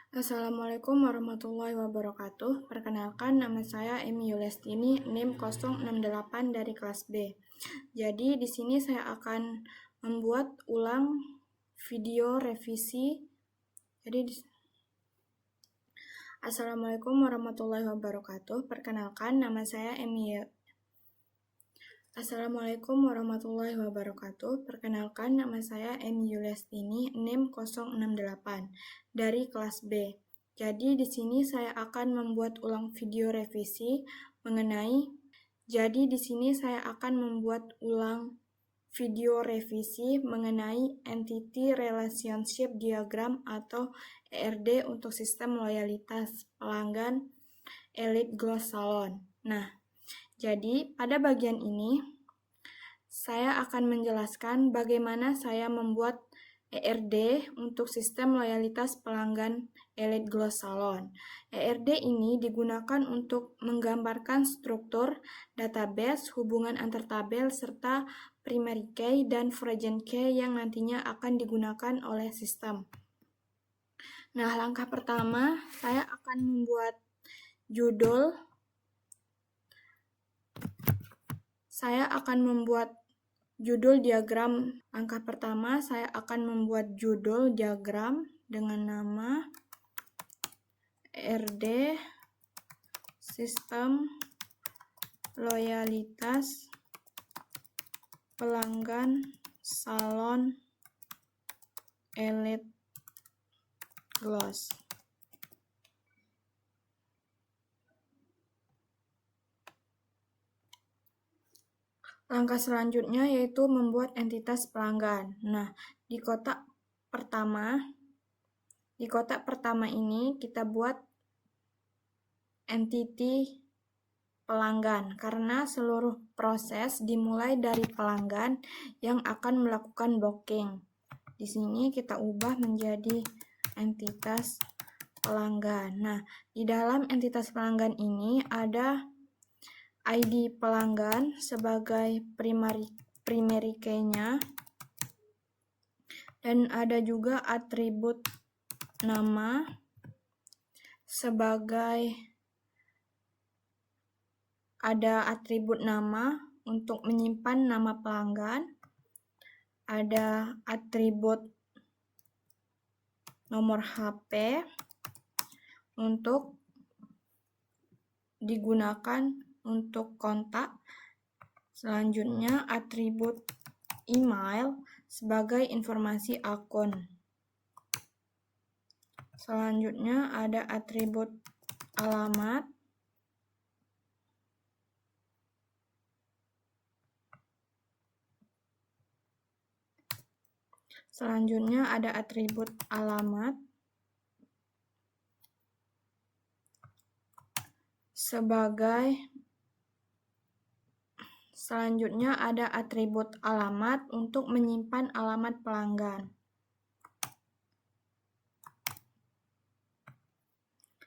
Assalamualaikum warahmatullahi wabarakatuh. Perkenalkan, nama saya Emi Yulestini, NIM 068 dari kelas B. Jadi di sini saya akan membuat ulang video revisi. Assalamualaikum warahmatullahi wabarakatuh. Perkenalkan, nama saya Emi Assalamualaikum warahmatullahi wabarakatuh. Perkenalkan, nama saya Emi Yulestini, NIM 068 dari kelas B. Jadi di sini saya akan membuat ulang video revisi mengenai Entity Relationship Diagram atau ERD untuk sistem loyalitas pelanggan Elite Gloss Salon. Nah, jadi pada bagian ini saya akan menjelaskan bagaimana saya membuat ERD untuk sistem loyalitas pelanggan Elite Gloss Salon. ERD ini digunakan untuk menggambarkan struktur, database, hubungan antar tabel, serta primary key dan foreign key yang nantinya akan digunakan oleh sistem. Nah, langkah pertama saya akan membuat judul. Saya akan membuat judul diagram. Langkah pertama, saya akan membuat judul diagram dengan nama ERD Sistem Loyalitas Pelanggan Salon Elite Gloss. Langkah selanjutnya yaitu membuat entitas pelanggan. Nah, di kotak pertama ini kita buat entity pelanggan karena seluruh proses dimulai dari pelanggan yang akan melakukan booking. Di sini kita ubah menjadi entitas pelanggan. Nah, di dalam entitas pelanggan ini ada ID pelanggan sebagai primary key-nya, dan ada juga atribut nama untuk menyimpan nama pelanggan, ada atribut nomor HP untuk digunakan untuk kontak. Selanjutnya atribut email sebagai informasi akun. Selanjutnya ada atribut alamat. Selanjutnya ada atribut alamat Selanjutnya ada atribut alamat untuk menyimpan alamat pelanggan.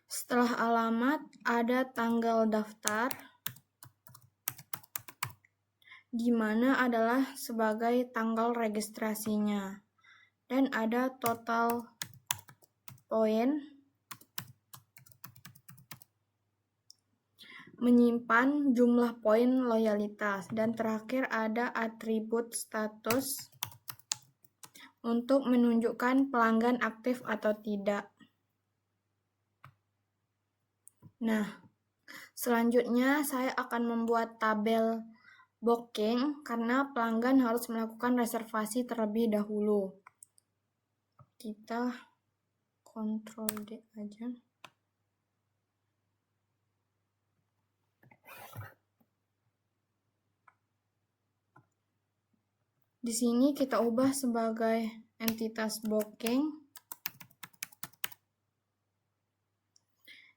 Setelah alamat ada tanggal daftar, di mana adalah sebagai tanggal registrasinya, dan ada total poin, menyimpan jumlah poin loyalitas, dan terakhir ada atribut status untuk menunjukkan pelanggan aktif atau tidak. Nah, selanjutnya saya akan membuat tabel booking karena pelanggan harus melakukan reservasi terlebih dahulu. Kita Ctrl D aja. Di sini kita ubah sebagai entitas booking.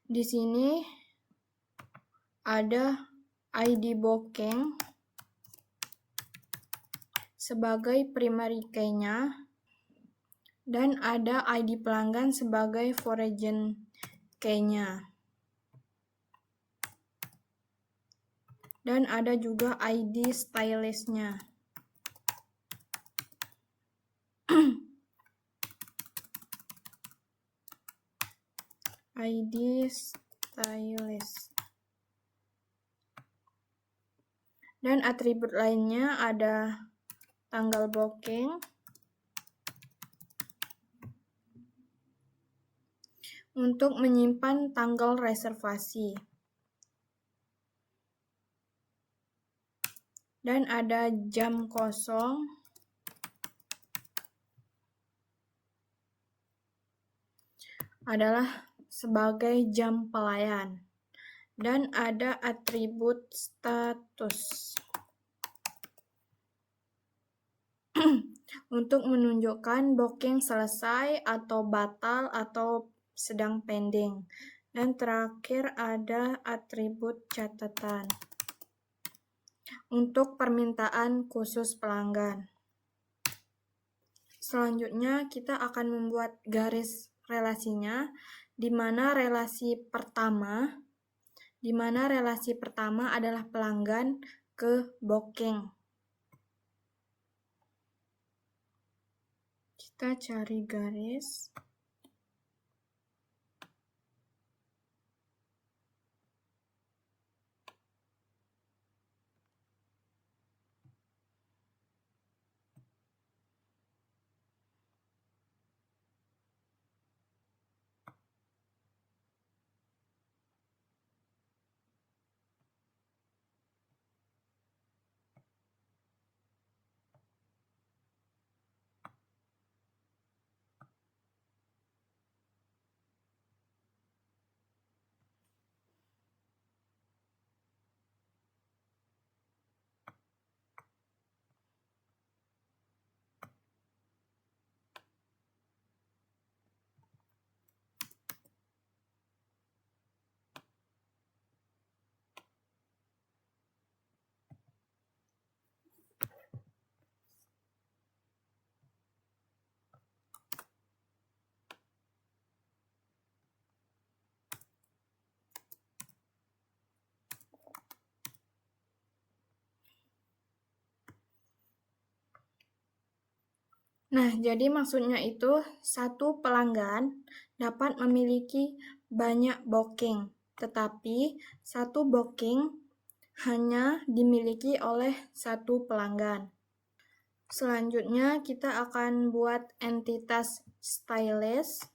Di sini ada ID booking sebagai primary key-nya, dan ada ID pelanggan sebagai foreign key-nya. Dan ada juga ID stylist-nya. ID stylist. Dan atribut lainnya ada tanggal booking, untuk menyimpan tanggal reservasi. Dan ada jam kosong, adalah sebagai jam pelayan. Dan ada atribut status untuk menunjukkan booking selesai atau batal atau sedang pending. Dan terakhir ada atribut catatan untuk permintaan khusus pelanggan. Selanjutnya kita akan membuat garis relasinya, di mana relasi pertama adalah pelanggan ke booking. Kita cari garis. Nah, jadi maksudnya itu satu pelanggan dapat memiliki banyak booking, tetapi satu booking hanya dimiliki oleh satu pelanggan. Selanjutnya kita akan buat entitas stylist.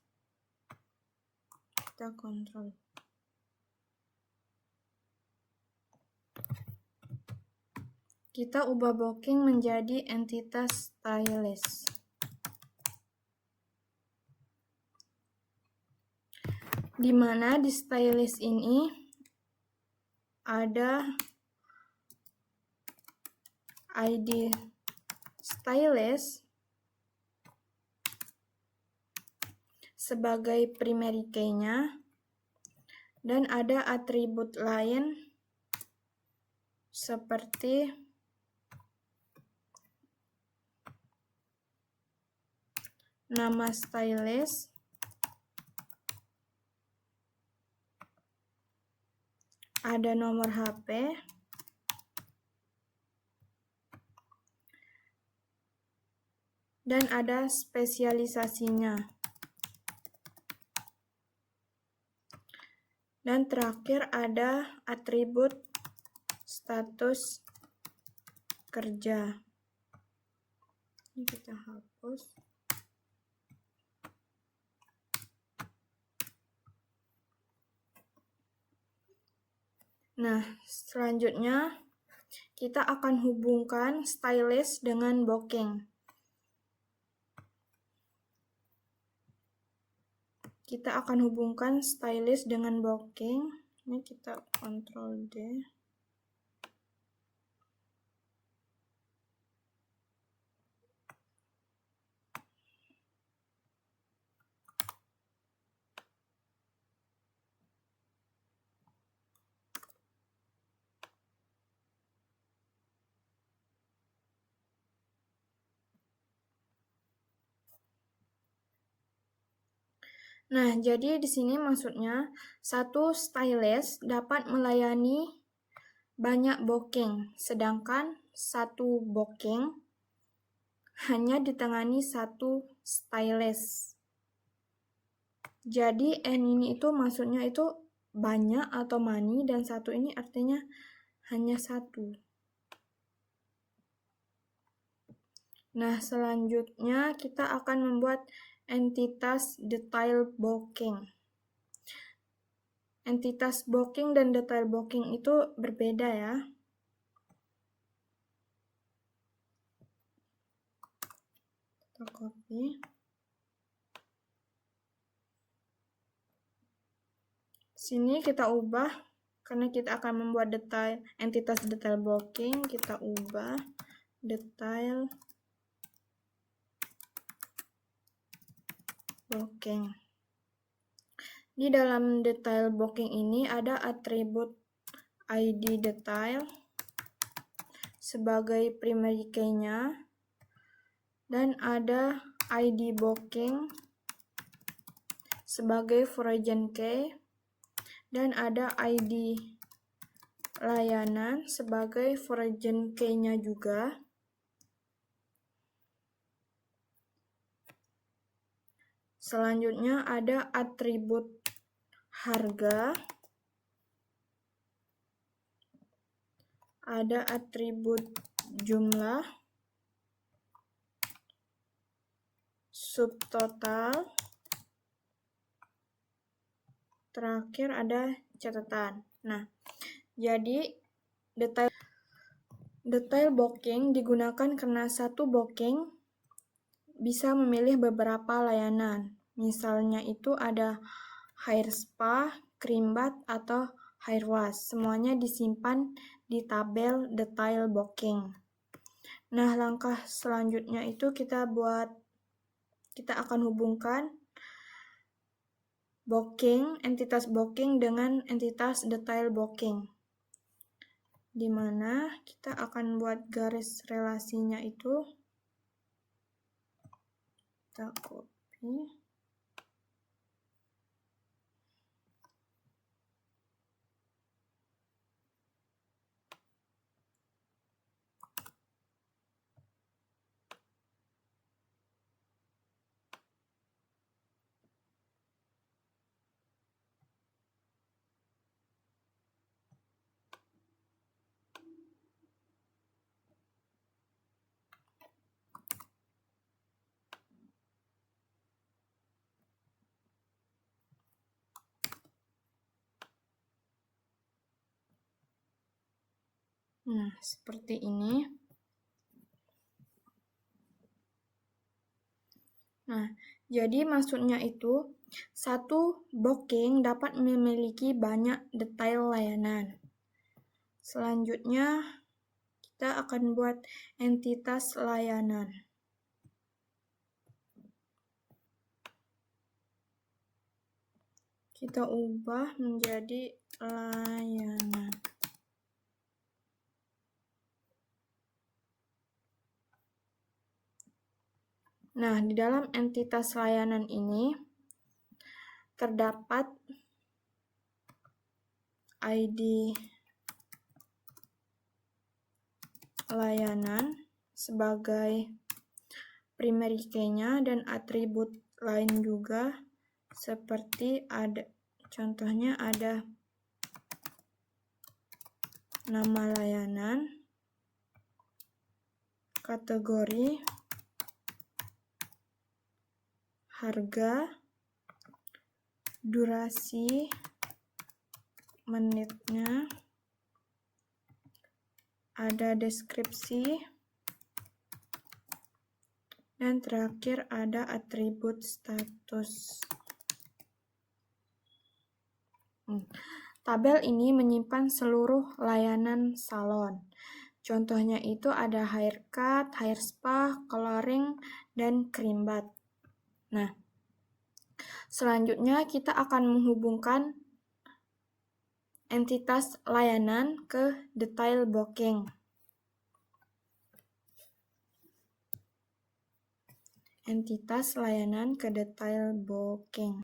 Kita kontrol. Kita ubah booking menjadi entitas stylist. Di mana di stylist ini ada ID stylist sebagai primary key-nya, dan ada atribut lain seperti nama stylist, ada nomor HP, dan ada spesialisasinya. Dan terakhir ada atribut status kerja. Ini kita hapus. Nah, selanjutnya kita akan hubungkan stylist dengan booking. Kita akan hubungkan stylist dengan booking. Ini kita Ctrl D. Nah, jadi di sini maksudnya satu stylist dapat melayani banyak booking, sedangkan satu booking hanya ditangani satu stylist. Jadi N ini itu maksudnya itu banyak atau many, dan satu ini artinya hanya satu. Nah, selanjutnya kita akan membuat entitas detail booking. Entitas booking dan detail booking itu berbeda ya. Kita copy. Sini kita ubah, karena kita akan membuat entitas detail booking, kita ubah detail booking. Di dalam detail booking ini ada atribut ID detail sebagai primary key-nya, dan ada ID booking sebagai foreign key, dan ada ID layanan sebagai foreign key-nya juga. Selanjutnya ada atribut harga, ada atribut jumlah, subtotal, terakhir ada catatan. Nah, jadi detail booking digunakan karena satu booking bisa memilih beberapa layanan. Misalnya itu ada hair spa, cream bath, atau hair wash. Semuanya disimpan di tabel detail booking. Nah, langkah selanjutnya itu kita akan hubungkan entitas booking dengan entitas detail booking, di mana kita akan buat garis relasinya itu, kita copy. Nah, seperti ini. Nah, jadi maksudnya itu, satu booking dapat memiliki banyak detail layanan. Selanjutnya, kita akan buat entitas layanan. Kita ubah menjadi layanan. Nah, di dalam entitas layanan ini terdapat ID layanan sebagai primary key-nya dan atribut lain juga, seperti contohnya ada nama layanan, kategori, harga, durasi menitnya, ada deskripsi, dan terakhir ada atribut status. Tabel ini menyimpan seluruh layanan salon. Contohnya itu ada haircut, hair spa, coloring, dan cream bath. Nah, selanjutnya kita akan menghubungkan entitas layanan ke detail booking. Entitas layanan ke detail booking.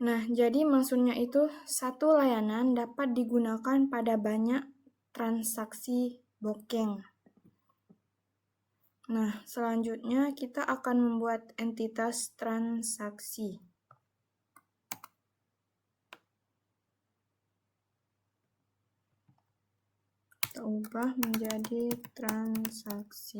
Nah, jadi maksudnya itu satu layanan dapat digunakan pada banyak transaksi booking. Nah, selanjutnya kita akan membuat entitas transaksi. Kita ubah menjadi transaksi.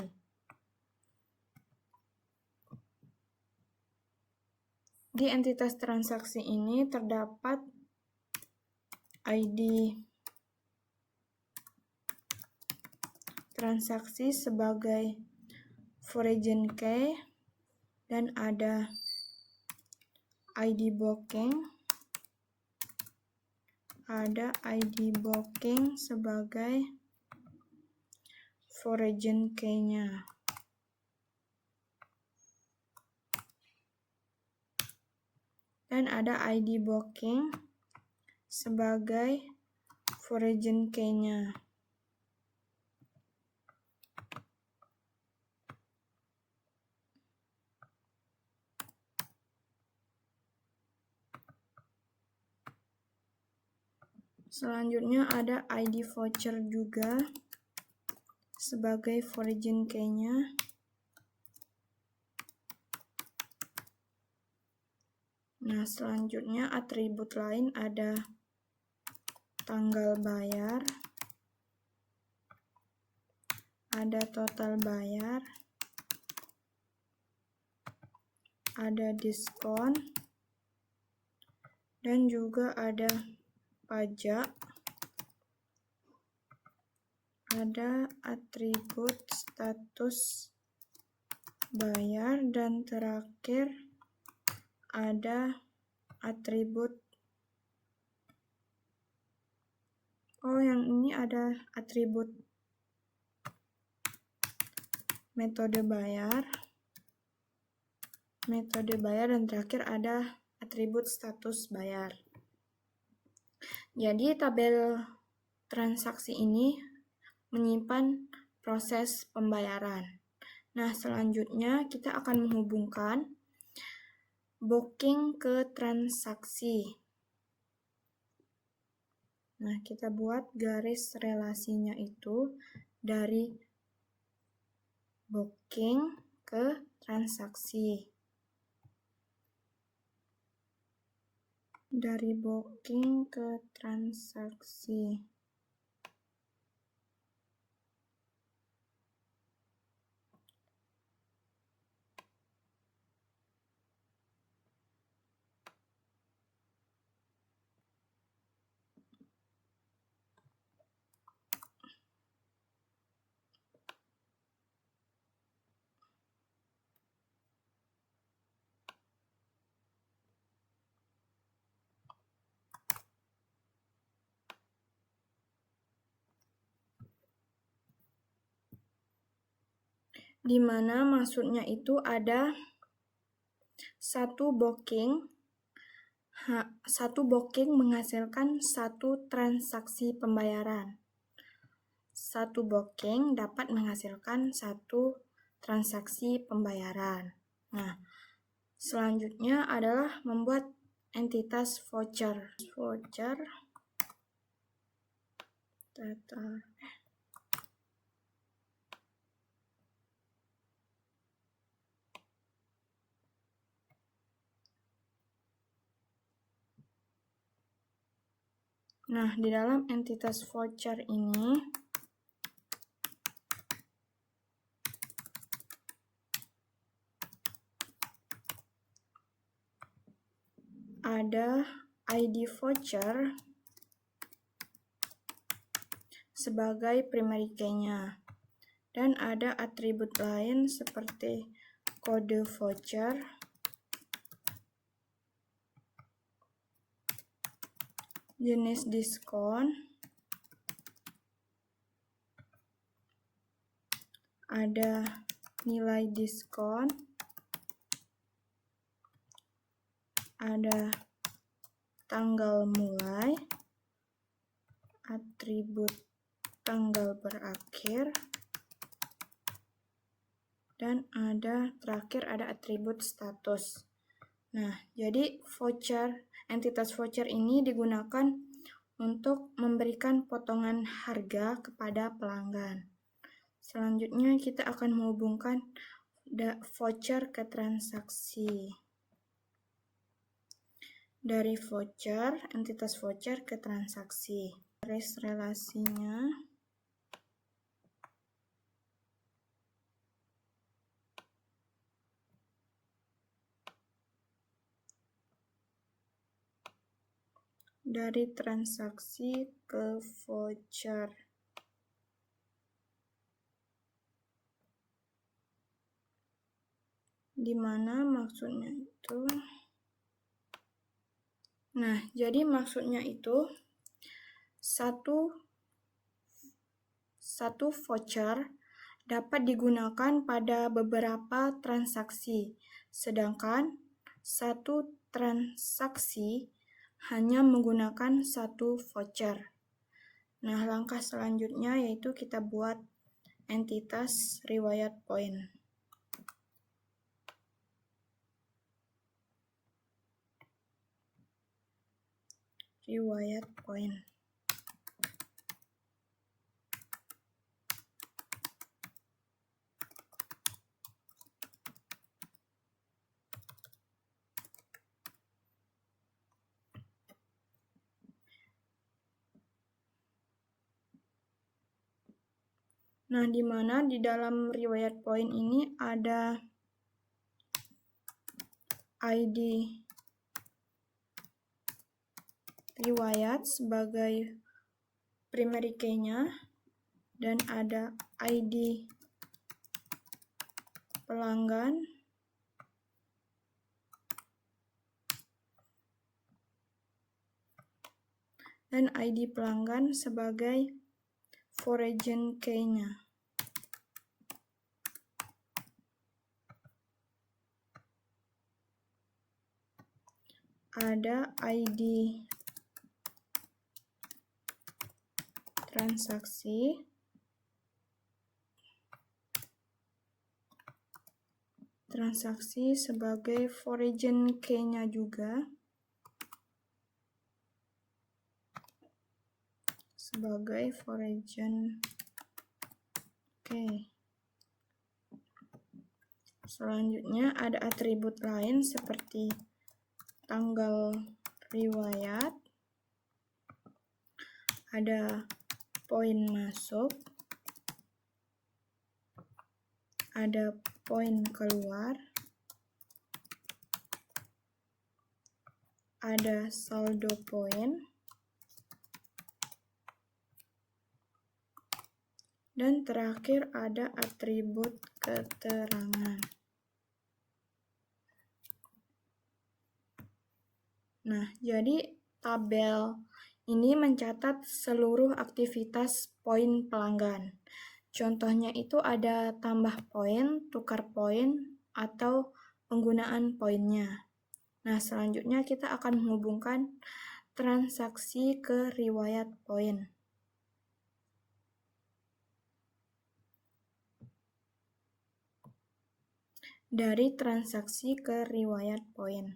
Di entitas transaksi ini terdapat ID transaksi sebagai foreign key dan ada ID booking. Ada ID booking sebagai foreign key-nya. Dan ada ID booking sebagai foreign key-nya. Selanjutnya ada ID voucher juga sebagai foreign key-nya. Nah, selanjutnya atribut lain ada tanggal bayar, ada total bayar, ada diskon, dan juga ada pajak, ada atribut status bayar, dan terakhir ada atribut yang ini ada atribut metode bayar, dan terakhir ada atribut status bayar. Jadi tabel transaksi ini menyimpan proses pembayaran. Nah, selanjutnya kita akan menghubungkan booking ke transaksi. Nah, kita buat garis relasinya itu dari booking ke transaksi. Dari booking ke transaksi. Di mana maksudnya itu ada satu booking menghasilkan satu transaksi pembayaran. Satu booking dapat menghasilkan satu transaksi pembayaran. Nah, selanjutnya adalah membuat entitas voucher. Nah, di dalam entitas voucher ini ada ID voucher sebagai primary key-nya. Dan ada atribut lain seperti kode voucher, jenis diskon, ada nilai diskon, ada tanggal mulai, atribut tanggal berakhir, dan terakhir ada atribut status. Nah, jadi entitas voucher ini digunakan untuk memberikan potongan harga kepada pelanggan. Selanjutnya kita akan menghubungkan voucher ke transaksi. Dari voucher, entitas voucher ke transaksi. Garis relasinya. Dari transaksi ke voucher. Di mana maksudnya itu? Nah, jadi maksudnya itu satu voucher dapat digunakan pada beberapa transaksi, sedangkan satu transaksi hanya menggunakan satu voucher. Nah, langkah selanjutnya yaitu kita buat entitas riwayat poin. Riwayat poin. Nah, di mana di dalam riwayat poin ini ada ID riwayat sebagai primary key-nya dan ada ID pelanggan dan ID pelanggan sebagai foreign key-nya. Ada ID transaksi, sebagai foreign key-nya juga, sebagai foreign key. Selanjutnya ada atribut lain seperti tanggal riwayat, ada poin masuk, ada poin keluar, ada saldo poin, dan terakhir ada atribut keterangan. Nah, jadi tabel ini mencatat seluruh aktivitas poin pelanggan. Contohnya itu ada tambah poin, tukar poin, atau penggunaan poinnya. Nah, selanjutnya kita akan menghubungkan transaksi ke riwayat poin. Dari transaksi ke riwayat poin,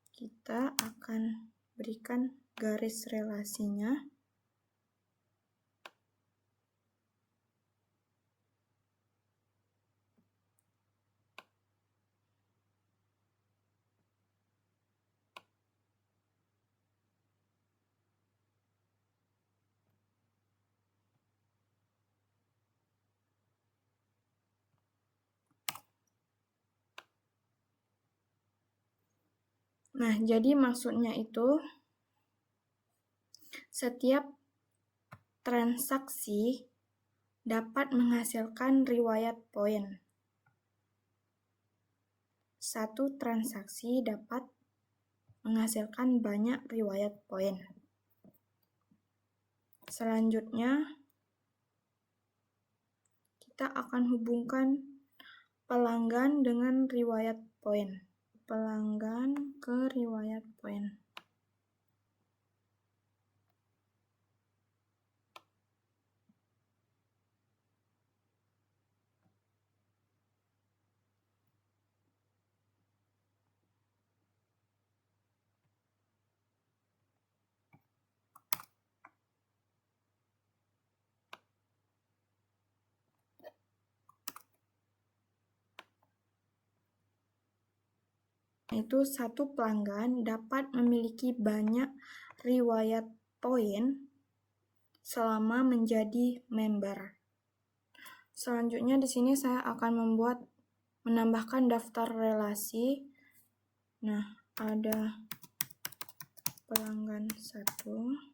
kita akan berikan garis relasinya. Nah, jadi maksudnya itu setiap transaksi dapat menghasilkan riwayat poin. Satu transaksi dapat menghasilkan banyak riwayat poin. Selanjutnya, kita akan hubungkan pelanggan dengan riwayat poin. Pelanggan ke riwayat poin. Yaitu satu pelanggan dapat memiliki banyak riwayat poin selama menjadi member. Selanjutnya di sini saya akan menambahkan daftar relasi. Nah, ada pelanggan 1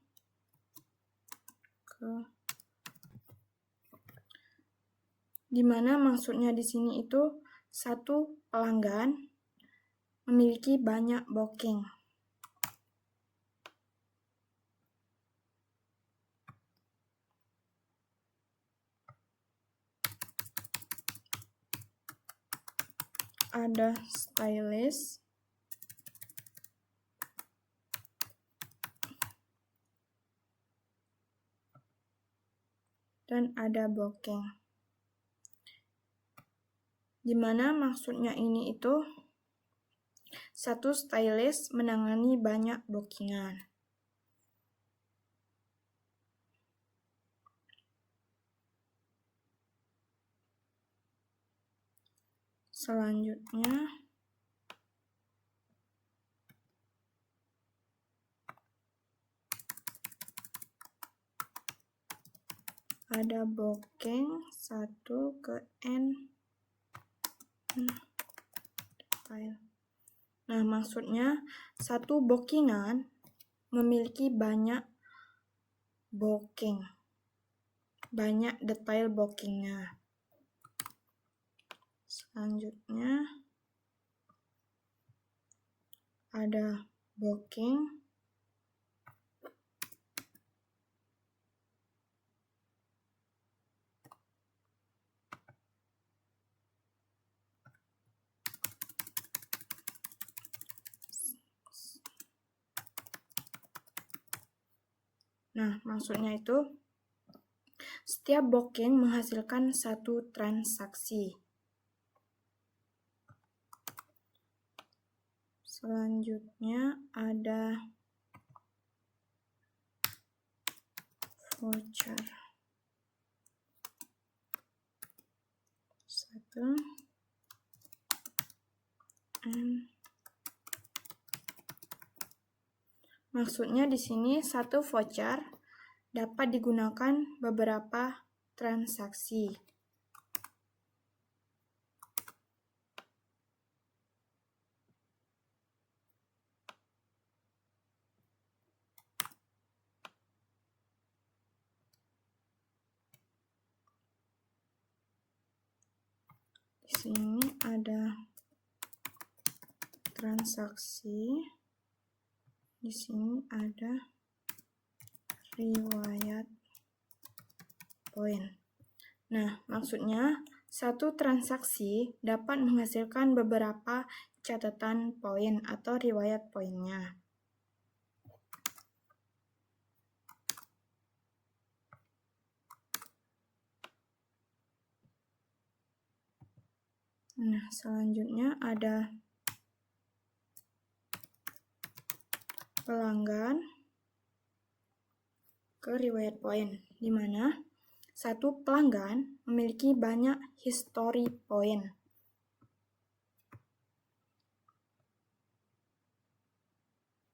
dimana maksudnya di sini itu satu pelanggan memiliki banyak booking. Ada stylist dan ada booking. Dimana maksudnya ini itu satu stylist menangani banyak bookingan. Selanjutnya ada booking 1 ke N file. Nah, maksudnya satu bookingan memiliki banyak booking, banyak detail bookingnya. Selanjutnya ada booking Nah, maksudnya itu setiap booking menghasilkan satu transaksi. Selanjutnya ada voucher 1 Maksudnya di sini satu voucher dapat digunakan beberapa transaksi. Di sini ada transaksi. Di sini ada riwayat poin. Nah, maksudnya satu transaksi dapat menghasilkan beberapa catatan poin atau riwayat poinnya. Nah, selanjutnya ada pelanggan ke riwayat poin, di mana satu pelanggan memiliki banyak history poin.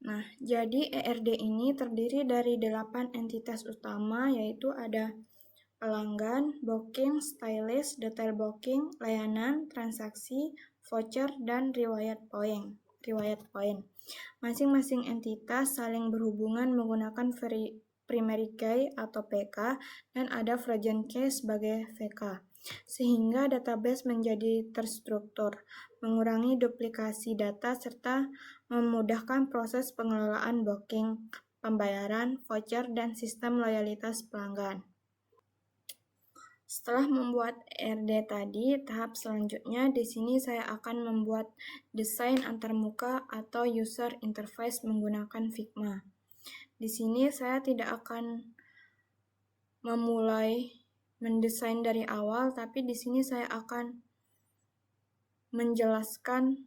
Nah, jadi ERD ini terdiri dari 8 entitas utama, yaitu ada pelanggan, booking, stylist, detail booking, layanan, transaksi, voucher, dan riwayat poin. Masing-masing entitas saling berhubungan menggunakan primary key atau PK dan ada frozen key sebagai VK, sehingga database menjadi terstruktur, mengurangi duplikasi data, serta memudahkan proses pengelolaan booking, pembayaran, voucher, dan sistem loyalitas pelanggan. Setelah membuat ERD tadi, tahap selanjutnya di sini saya akan membuat desain antarmuka atau user interface menggunakan Figma. Di sini saya tidak akan memulai mendesain dari awal, tapi di sini saya akan menjelaskan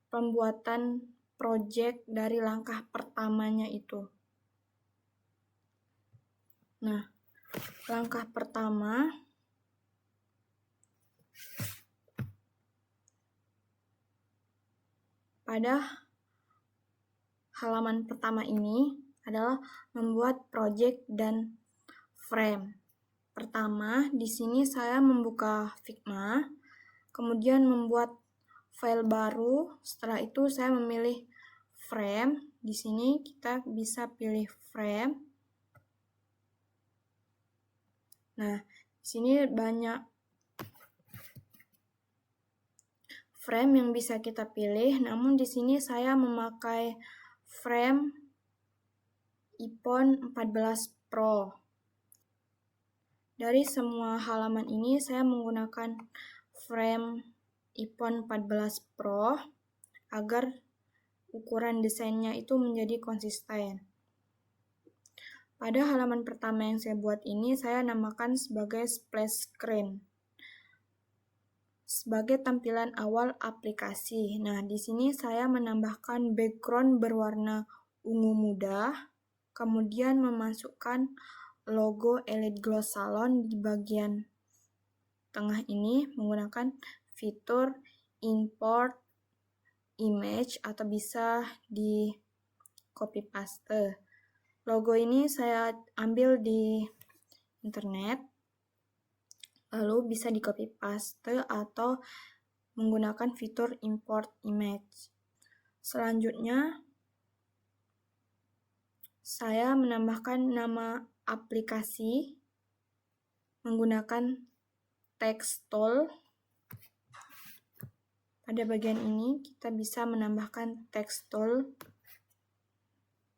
pembuatan project dari langkah pertamanya itu. Nah, langkah pertama pada halaman pertama ini adalah membuat project dan frame. Pertama, di sini saya membuka Figma, kemudian membuat file baru. Setelah itu saya memilih frame. Di sini kita bisa pilih frame. Nah, di sini banyak frame yang bisa kita pilih, namun di sini saya memakai frame iPhone 14 Pro. Dari semua halaman ini saya menggunakan frame iPhone 14 Pro agar ukuran desainnya itu menjadi konsisten. Pada halaman pertama yang saya buat ini, saya namakan sebagai splash screen. Sebagai tampilan awal aplikasi. Nah, di sini saya menambahkan background berwarna ungu muda, kemudian memasukkan logo Elite Glow Salon di bagian tengah ini menggunakan fitur import image atau bisa di copy paste. Logo ini saya ambil di internet, lalu bisa di copy paste atau menggunakan fitur import image. Selanjutnya, saya menambahkan nama aplikasi menggunakan text tool. Pada bagian ini kita bisa menambahkan text tool,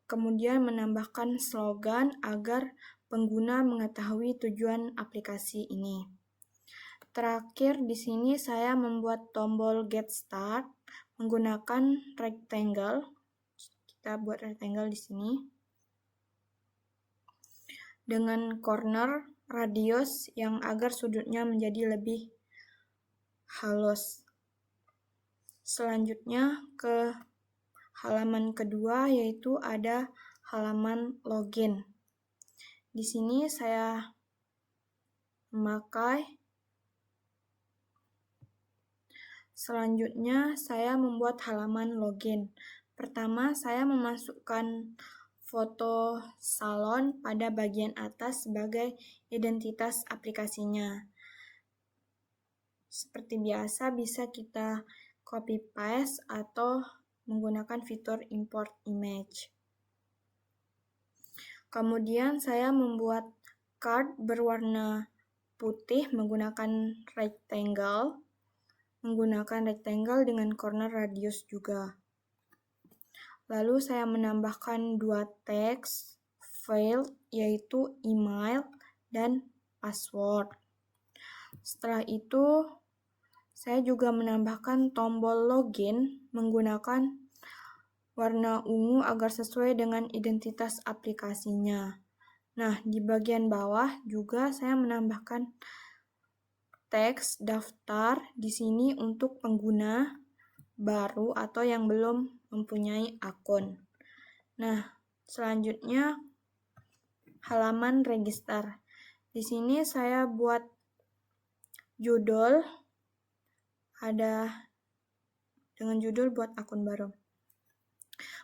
kemudian menambahkan slogan agar pengguna mengetahui tujuan aplikasi ini. Terakhir di sini saya membuat tombol Get Start menggunakan rectangle. Kita buat rectangle di sini dengan corner radius yang agar sudutnya menjadi lebih halus. Selanjutnya ke halaman kedua, yaitu ada halaman login. Di sini saya memakai. Selanjutnya saya membuat halaman login. Pertama, saya memasukkan foto salon pada bagian atas sebagai identitas aplikasinya. Seperti biasa, bisa kita copy paste atau menggunakan fitur import image. Kemudian saya membuat card berwarna putih menggunakan rectangle dengan corner radius juga. Lalu saya menambahkan dua teks field, yaitu email dan password. Setelah itu, saya juga menambahkan tombol login menggunakan warna ungu agar sesuai dengan identitas aplikasinya. Nah, di bagian bawah juga saya menambahkan teks daftar di sini untuk pengguna baru atau yang belum mempunyai akun. Nah, selanjutnya halaman register. Di sini saya buat judul, ada dengan judul buat akun baru.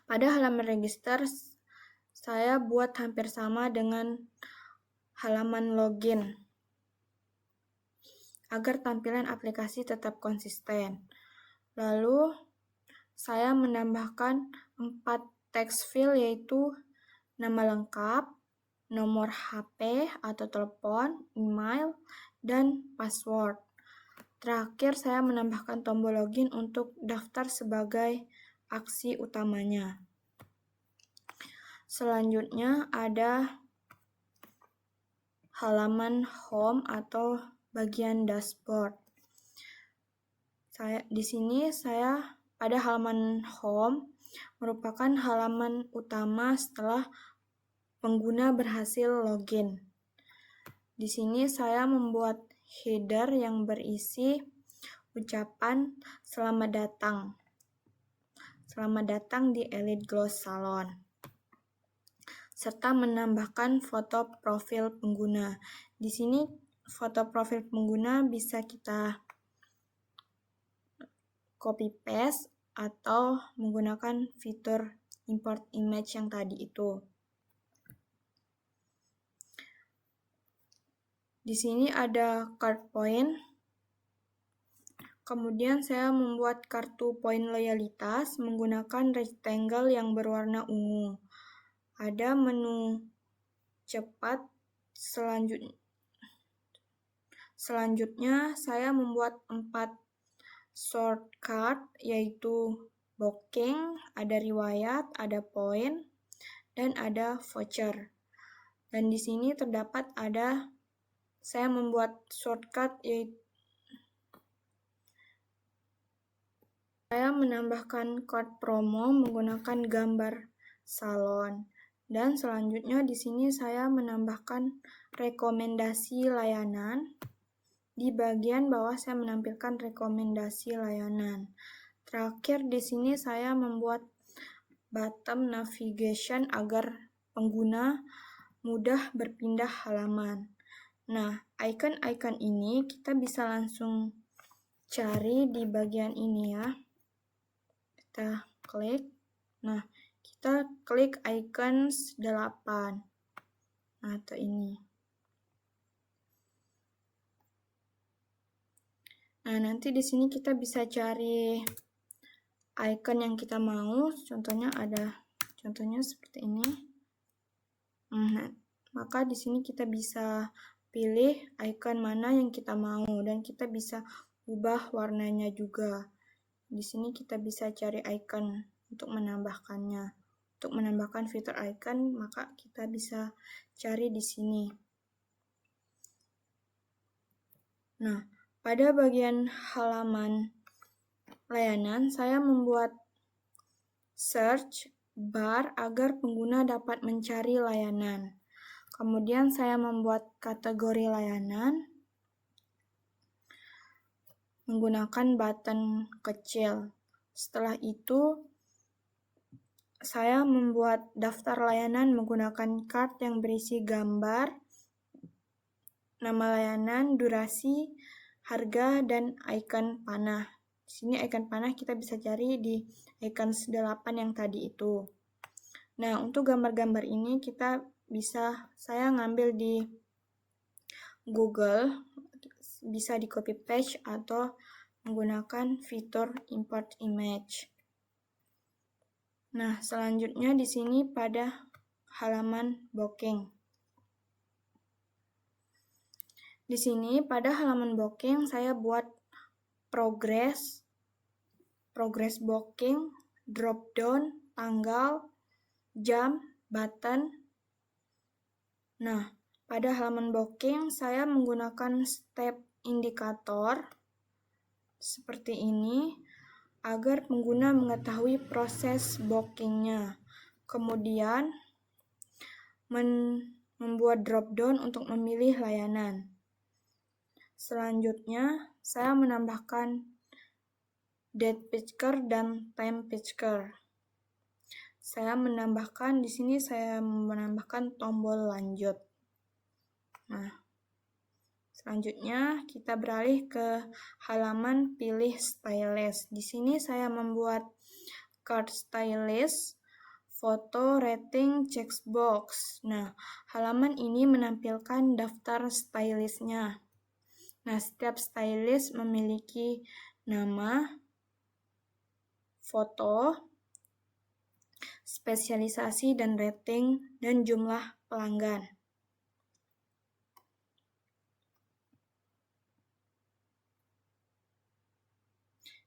Pada halaman register, saya buat hampir sama dengan halaman login agar tampilan aplikasi tetap konsisten. Lalu, saya menambahkan 4 text field, yaitu nama lengkap, nomor HP atau telepon, email, dan password. Terakhir, saya menambahkan tombol login untuk daftar sebagai aksi utamanya. Selanjutnya ada halaman home atau bagian dashboard. Di sini pada halaman home merupakan halaman utama setelah pengguna berhasil login. Di sini saya membuat header yang berisi ucapan selamat datang. Selamat datang di Elite Glow Salon. Serta menambahkan foto profil pengguna. Di sini foto profil pengguna bisa kita copy paste atau menggunakan fitur import image yang tadi itu. Di sini ada card point. Kemudian saya membuat kartu poin loyalitas menggunakan rectangle yang berwarna ungu. Ada menu cepat. Selanjutnya saya membuat 4 shortcut, yaitu booking, ada riwayat, ada poin, dan ada voucher. Dan di sini terdapat saya membuat shortcut, yaitu saya menambahkan code promo menggunakan gambar salon. Dan selanjutnya di sini saya menambahkan rekomendasi layanan. Di bagian bawah saya menampilkan rekomendasi layanan. Terakhir di sini saya membuat button navigation agar pengguna mudah berpindah halaman. Nah, icon-icon ini kita bisa langsung cari di bagian ini ya. Kita klik. Nah, kita klik icons 8. Nah, atau ini. Nah, nanti di sini kita bisa cari icon yang kita mau. Contohnya seperti ini. Nah, maka di sini kita bisa pilih icon mana yang kita mau dan kita bisa ubah warnanya juga. Di sini kita bisa cari icon untuk menambahkannya. Untuk menambahkan fitur icon, maka kita bisa cari di sini. Nah, pada bagian halaman layanan, saya membuat search bar agar pengguna dapat mencari layanan. Kemudian saya membuat kategori layanan menggunakan button kecil. Setelah itu, saya membuat daftar layanan menggunakan card yang berisi gambar, nama layanan, durasi, harga, dan icon panah. Di sini icon panah kita bisa cari di icon 8 yang tadi itu. Nah, untuk gambar-gambar ini saya ngambil di Google, bisa di copy paste atau menggunakan fitur import image. Nah, selanjutnya di sini pada halaman booking. Di sini pada halaman booking saya buat progress booking, drop down, tanggal, jam, button. Nah, pada halaman booking saya menggunakan step indikator seperti ini agar pengguna mengetahui proses bookingnya. Kemudian membuat drop down untuk memilih layanan. Selanjutnya saya menambahkan date picker dan time picker. Di sini saya menambahkan tombol lanjut. Nah, selanjutnya kita beralih ke halaman pilih stylist. Di sini saya membuat card stylist, foto, rating, checkbox. Nah, halaman ini menampilkan daftar stylistnya. Nah, setiap stylist memiliki nama, foto, spesialisasi dan rating, dan jumlah pelanggan.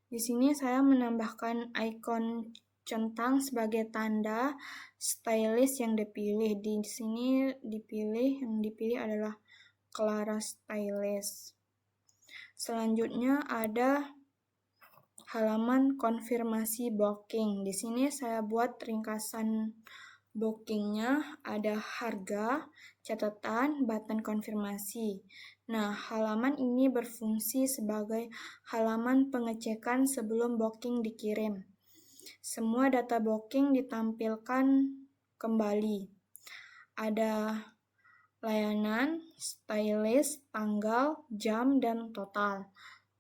Di sini saya menambahkan ikon centang sebagai tanda stylist yang dipilih. Di sini yang dipilih adalah Clara Stylist. Selanjutnya ada halaman konfirmasi booking. Di sini saya buat ringkasan bookingnya, ada harga, catatan, button konfirmasi. Nah, halaman ini berfungsi sebagai halaman pengecekan sebelum booking dikirim. Semua data booking ditampilkan kembali. Ada layanan, stylist, tanggal, jam, dan total.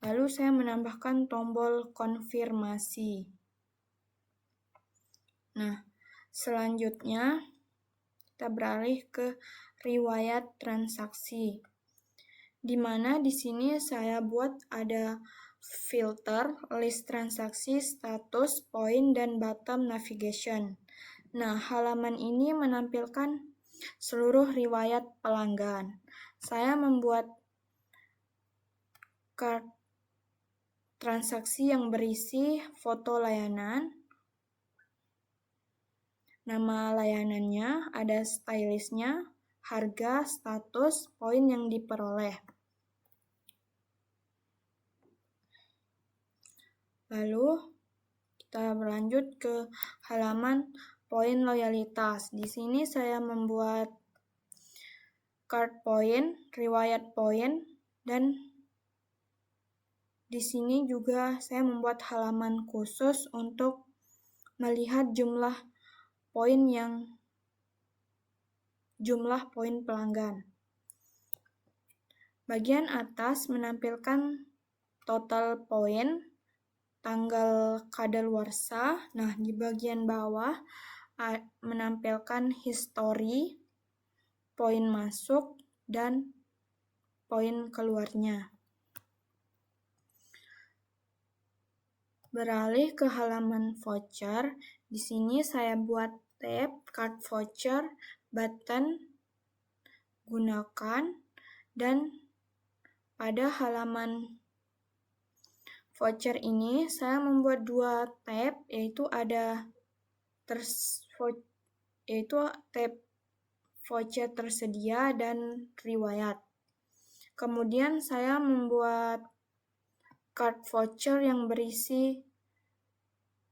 Lalu saya menambahkan tombol konfirmasi. Nah, selanjutnya kita beralih ke riwayat transaksi. Di mana di sini saya buat ada filter, list transaksi, status, point, dan bottom navigation. Nah, halaman ini menampilkan seluruh riwayat pelanggan. Saya membuat cart transaksi yang berisi foto layanan, nama layanannya, ada stylistnya, harga, status, poin yang diperoleh. Lalu kita berlanjut ke halaman poin loyalitas. Di sini saya membuat card poin, riwayat poin, dan di sini juga saya membuat halaman khusus untuk melihat jumlah poin pelanggan. Bagian atas menampilkan total poin, tanggal kadaluarsa. Nah, di bagian bawah menampilkan histori, poin masuk, dan poin keluarnya. Beralih ke halaman voucher. Di sini saya buat tab card voucher, button gunakan, dan pada halaman voucher ini saya membuat dua tab, yaitu tab voucher tersedia dan riwayat. Kemudian saya membuat card voucher yang berisi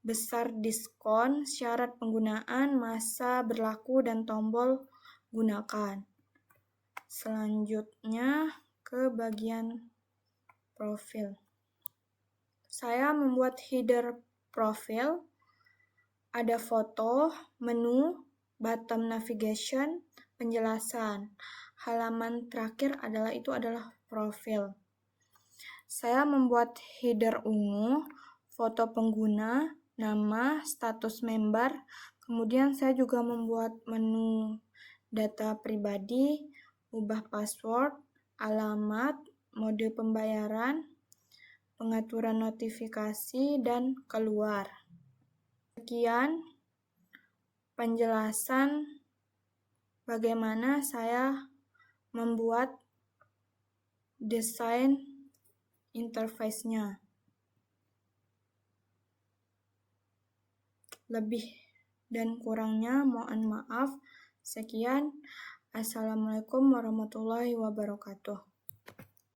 besar diskon, syarat penggunaan, masa berlaku, dan tombol gunakan. Selanjutnya ke bagian profil. Saya membuat header profil, ada foto, menu, bottom navigation, penjelasan. Halaman terakhir adalah profil. Saya membuat header ungu, foto pengguna, nama, status member, kemudian saya juga membuat menu data pribadi, ubah password, alamat, mode pembayaran, pengaturan notifikasi, dan keluar. Sekian penjelasan bagaimana saya membuat desain interface-nya. Lebih dan kurangnya mohon maaf. Sekian. Assalamualaikum warahmatullahi wabarakatuh.